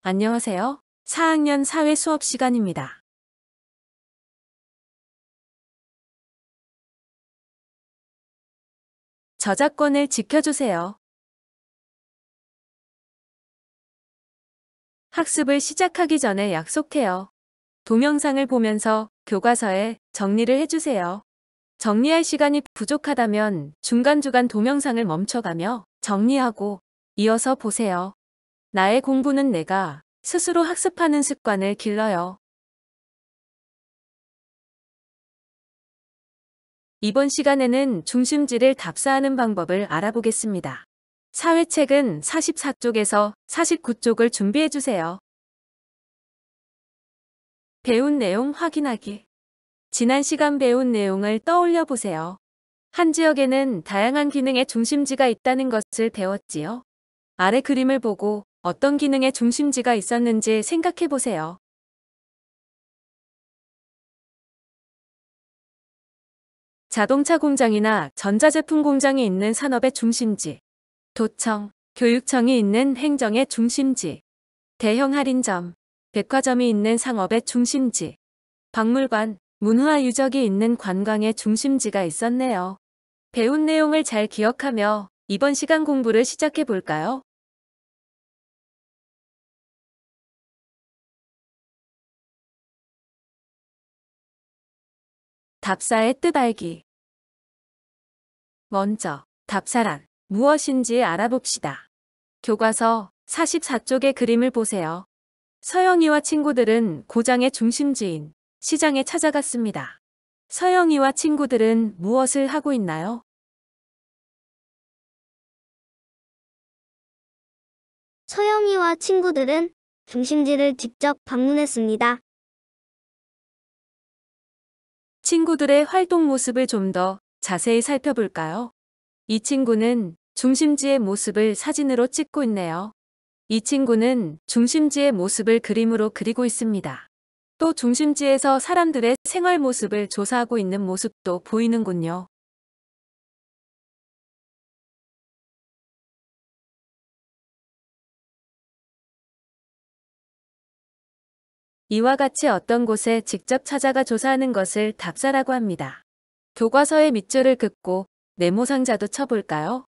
안녕하세요. 4학년 사회 수업 시간입니다. 저작권을 지켜주세요. 학습을 시작하기 전에 약속해요. 동영상을 보면서 교과서에 정리를 해주세요. 정리할 시간이 부족하다면 중간중간 동영상을 멈춰가며 정리하고 이어서 보세요. 나의 공부는 내가 스스로 학습하는 습관을 길러요. 이번 시간에는 중심지를 답사하는 방법을 알아보겠습니다. 사회책은 44쪽에서 49쪽을 준비해 주세요. 배운 내용 확인하기. 지난 시간 배운 내용을 떠올려 보세요. 한 지역에는 다양한 기능의 중심지가 있다는 것을 배웠지요. 아래 그림을 보고 어떤 기능의 중심지가 있었는지 생각해 보세요. 자동차 공장이나 전자제품 공장이 있는 산업의 중심지, 도청, 교육청이 있는 행정의 중심지, 대형 할인점, 백화점이 있는 상업의 중심지, 박물관, 문화 유적이 있는 관광의 중심지가 있었네요. 배운 내용을 잘 기억하며 이번 시간 공부를 시작해 볼까요? 답사의 뜻 알기. 먼저 답사란 무엇인지 알아봅시다. 교과서 44쪽의 그림을 보세요. 서영이와 친구들은 고장의 중심지인 시장에 찾아갔습니다. 서영이와 친구들은 무엇을 하고 있나요? 서영이와 친구들은 중심지를 직접 방문했습니다. 친구들의 활동 모습을 좀 더 자세히 살펴볼까요? 이 친구는 중심지의 모습을 사진으로 찍고 있네요. 이 친구는 중심지의 모습을 그림으로 그리고 있습니다. 또 중심지에서 사람들의 생활 모습을 조사하고 있는 모습도 보이는군요. 이와 같이 어떤 곳에 직접 찾아가 조사하는 것을 답사라고 합니다. 교과서의 밑줄을 긋고 네모 상자도 쳐볼까요?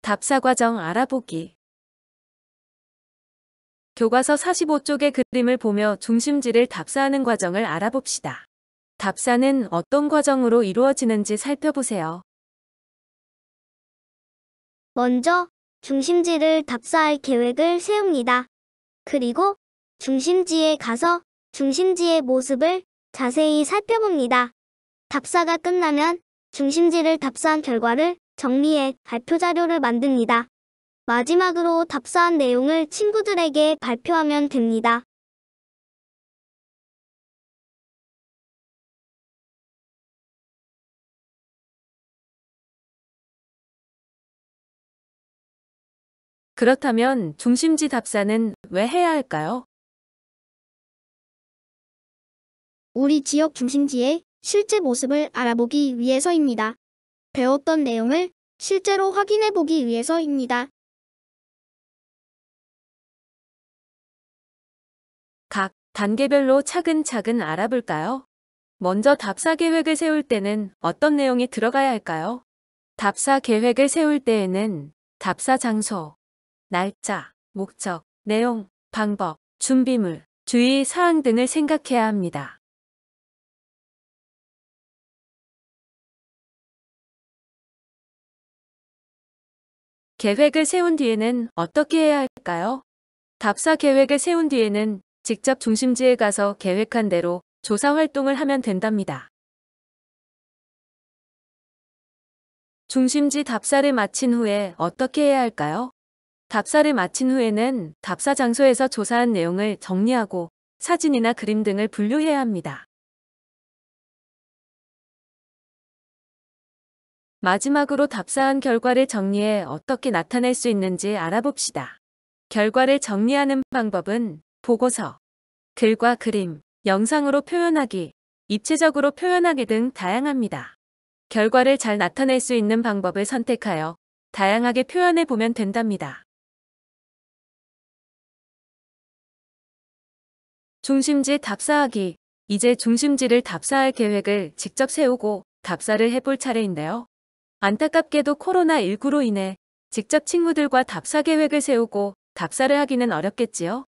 답사 과정 알아보기. 교과서 45쪽의 그림을 보며 중심지를 답사하는 과정을 알아봅시다. 답사는 어떤 과정으로 이루어지는지 살펴보세요. 먼저 중심지를 답사할 계획을 세웁니다. 그리고 중심지에 가서 중심지의 모습을 자세히 살펴봅니다. 답사가 끝나면 중심지를 답사한 결과를 정리해 발표 자료를 만듭니다. 마지막으로 답사한 내용을 친구들에게 발표하면 됩니다. 그렇다면 중심지 답사는 왜 해야 할까요? 우리 지역 중심지의 실제 모습을 알아보기 위해서입니다. 배웠던 내용을 실제로 확인해 보기 위해서입니다. 각 단계별로 차근차근 알아볼까요? 먼저 답사 계획을 세울 때는 어떤 내용이 들어가야 할까요? 답사 계획을 세울 때에는 답사 장소, 날짜, 목적, 내용, 방법, 준비물, 주의 사항 등을 생각해야 합니다. 계획을 세운 뒤에는 어떻게 해야 할까요? 답사 계획을 세운 뒤에는 직접 중심지에 가서 계획한 대로 조사 활동을 하면 된답니다. 중심지 답사를 마친 후에 어떻게 해야 할까요? 답사를 마친 후에는 답사 장소에서 조사한 내용을 정리하고 사진이나 그림 등을 분류해야 합니다. 마지막으로 답사한 결과를 정리해 어떻게 나타낼 수 있는지 알아봅시다. 결과를 정리하는 방법은 보고서, 글과 그림, 영상으로 표현하기, 입체적으로 표현하기 등 다양합니다. 결과를 잘 나타낼 수 있는 방법을 선택하여 다양하게 표현해 보면 된답니다. 중심지 답사하기. 이제 중심지를 답사할 계획을 직접 세우고 답사를 해볼 차례인데요. 안타깝게도 코로나19로 인해 직접 친구들과 답사 계획을 세우고 답사를 하기는 어렵겠지요.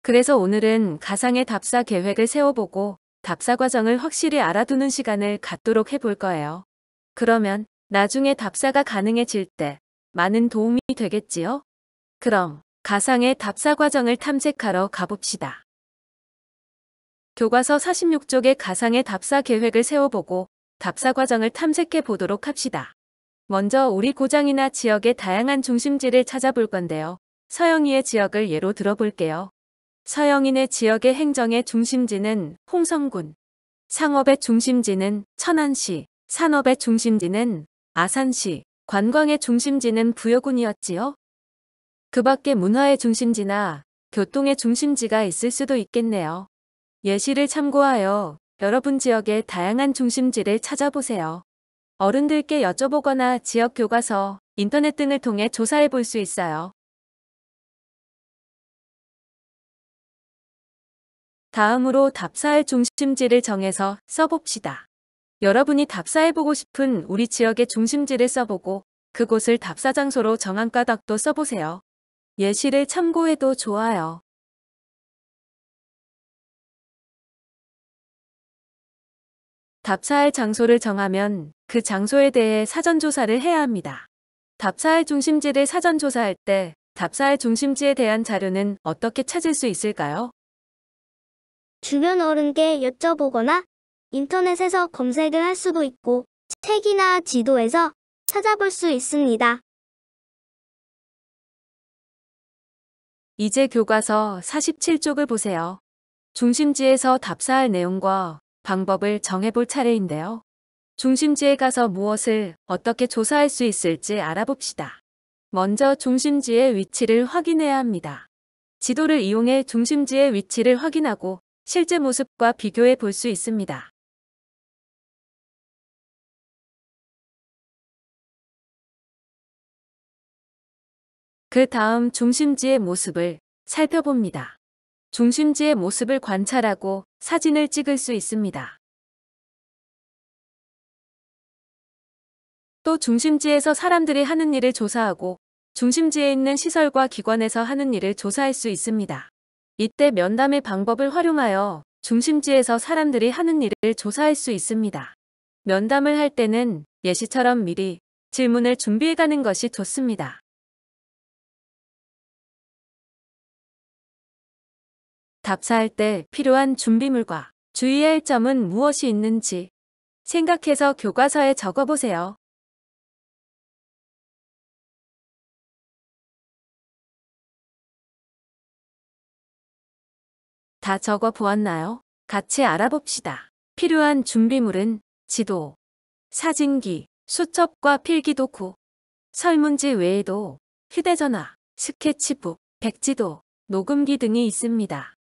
그래서 오늘은 가상의 답사 계획을 세워보고 답사 과정을 확실히 알아두는 시간을 갖도록 해볼 거예요. 그러면 나중에 답사가 가능해질 때 많은 도움이 되겠지요? 그럼 가상의 답사 과정을 탐색하러 가봅시다. 교과서 46쪽의 가상의 답사 계획을 세워보고 답사 과정을 탐색해 보도록 합시다. 먼저 우리 고장이나 지역의 다양한 중심지를 찾아볼 건데요. 서영이의 지역을 예로 들어볼게요. 서영인의 지역의 행정의 중심지는 홍성군, 상업의 중심지는 천안시, 산업의 중심지는 아산시, 관광의 중심지는 부여군이었지요. 그 밖에 문화의 중심지나 교통의 중심지가 있을 수도 있겠네요. 예시를 참고하여 여러분 지역의 다양한 중심지를 찾아보세요. 어른들께 여쭤보거나 지역 교과서, 인터넷 등을 통해 조사해 볼 수 있어요. 다음으로 답사할 중심지를 정해서 써봅시다. 여러분이 답사해보고 싶은 우리 지역의 중심지를 써보고 그곳을 답사 장소로 정한 까닭도 써보세요. 예시를 참고해도 좋아요. 답사할 장소를 정하면 그 장소에 대해 사전조사를 해야 합니다. 답사할 중심지를 사전조사할 때 답사할 중심지에 대한 자료는 어떻게 찾을 수 있을까요? 주변 어른께 여쭤보거나 인터넷에서 검색을 할 수도 있고 책이나 지도에서 찾아볼 수 있습니다. 이제 교과서 47쪽을 보세요. 중심지에서 답사할 내용과 방법을 정해볼 차례인데요. 중심지에 가서 무엇을 어떻게 조사할 수 있을지 알아봅시다. 먼저 중심지의 위치를 확인해야 합니다. 지도를 이용해 중심지의 위치를 확인하고 실제 모습과 비교해 볼 수 있습니다. 그 다음 중심지의 모습을 살펴봅니다. 중심지의 모습을 관찰하고 사진을 찍을 수 있습니다. 또 중심지에서 사람들이 하는 일을 조사하고 중심지에 있는 시설과 기관에서 하는 일을 조사할 수 있습니다. 이때 면담의 방법을 활용하여 중심지에서 사람들이 하는 일을 조사할 수 있습니다. 면담을 할 때는 예시처럼 미리 질문을 준비해 가는 것이 좋습니다. 답사할 때 필요한 준비물과 주의해야 할 점은 무엇이 있는지 생각해서 교과서에 적어보세요. 다 적어 보았나요? 같이 알아봅시다. 필요한 준비물은 지도, 사진기, 수첩과 필기도구, 설문지 외에도 휴대전화, 스케치북, 백지도, 녹음기 등이 있습니다.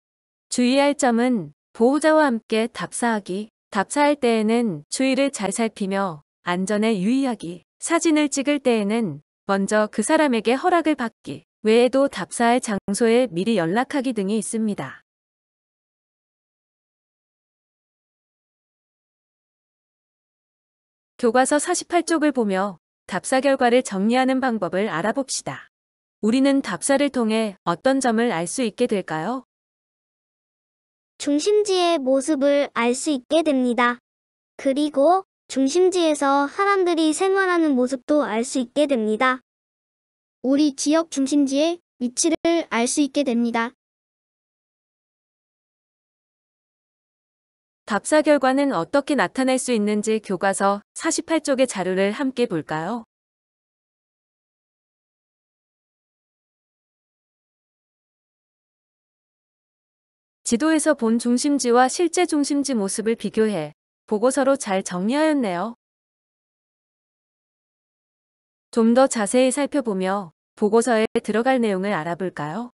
주의할 점은 보호자와 함께 답사하기, 답사할 때에는 주의를 잘 살피며 안전에 유의하기, 사진을 찍을 때에는 먼저 그 사람에게 허락을 받기, 외에도 답사할 장소에 미리 연락하기 등이 있습니다. 교과서 48쪽을 보며 답사 결과를 정리하는 방법을 알아봅시다. 우리는 답사를 통해 어떤 점을 알 수 있게 될까요? 중심지의 모습을 알 수 있게 됩니다. 그리고 중심지에서 사람들이 생활하는 모습도 알 수 있게 됩니다. 우리 지역 중심지의 위치를 알 수 있게 됩니다. 답사 결과는 어떻게 나타낼 수 있는지 교과서 48쪽의 자료를 함께 볼까요? 지도에서 본 중심지와 실제 중심지 모습을 비교해 보고서로 잘 정리하였네요. 좀 더 자세히 살펴보며 보고서에 들어갈 내용을 알아볼까요?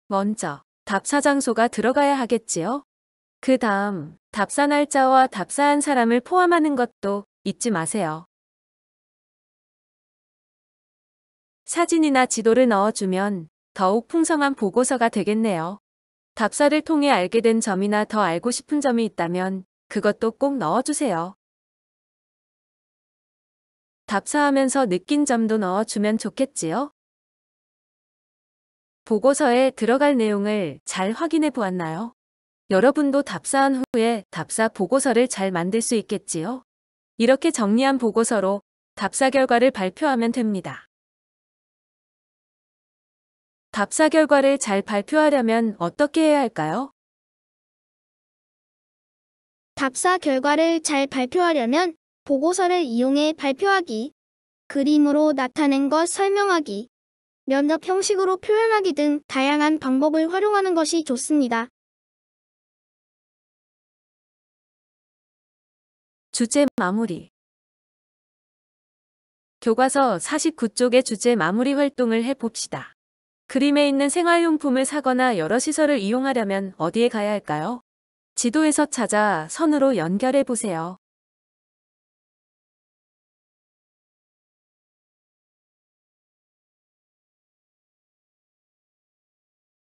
먼저 답사 장소가 들어가야 하겠지요? 그 다음 답사 날짜와 답사한 사람을 포함하는 것도 잊지 마세요. 사진이나 지도를 넣어주면 더욱 풍성한 보고서가 되겠네요. 답사를 통해 알게 된 점이나 더 알고 싶은 점이 있다면 그것도 꼭 넣어주세요. 답사하면서 느낀 점도 넣어주면 좋겠지요? 보고서에 들어갈 내용을 잘 확인해 보았나요? 여러분도 답사한 후에 답사 보고서를 잘 만들 수 있겠지요? 이렇게 정리한 보고서로 답사 결과를 발표하면 됩니다. 답사 결과를 잘 발표하려면 어떻게 해야 할까요? 답사 결과를 잘 발표하려면 보고서를 이용해 발표하기, 그림으로 나타낸 것 설명하기, 면접 형식으로 표현하기 등 다양한 방법을 활용하는 것이 좋습니다. 주제 마무리. 교과서 49쪽의 주제 마무리 활동을 해봅시다. 그림에 있는 생활용품을 사거나 여러 시설을 이용하려면 어디에 가야 할까요? 지도에서 찾아 선으로 연결해 보세요.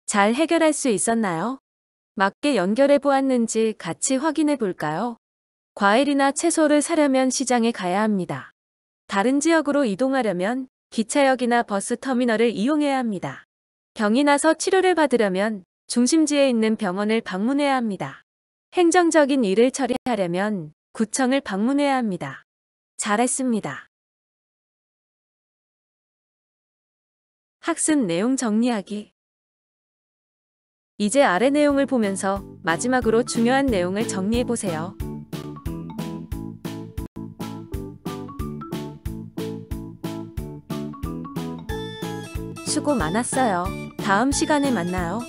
잘 해결할 수 있었나요? 맞게 연결해 보았는지 같이 확인해 볼까요? 과일이나 채소를 사려면 시장에 가야 합니다. 다른 지역으로 이동하려면 기차역이나 버스 터미널을 이용해야 합니다. 병이 나서 치료를 받으려면 중심지에 있는 병원을 방문해야 합니다. 행정적인 일을 처리하려면 구청을 방문해야 합니다. 잘했습니다. 학습 내용 정리하기. 이제 아래 내용을 보면서 마지막으로 중요한 내용을 정리해 보세요. 수고 많았어요. 다음 시간에 만나요.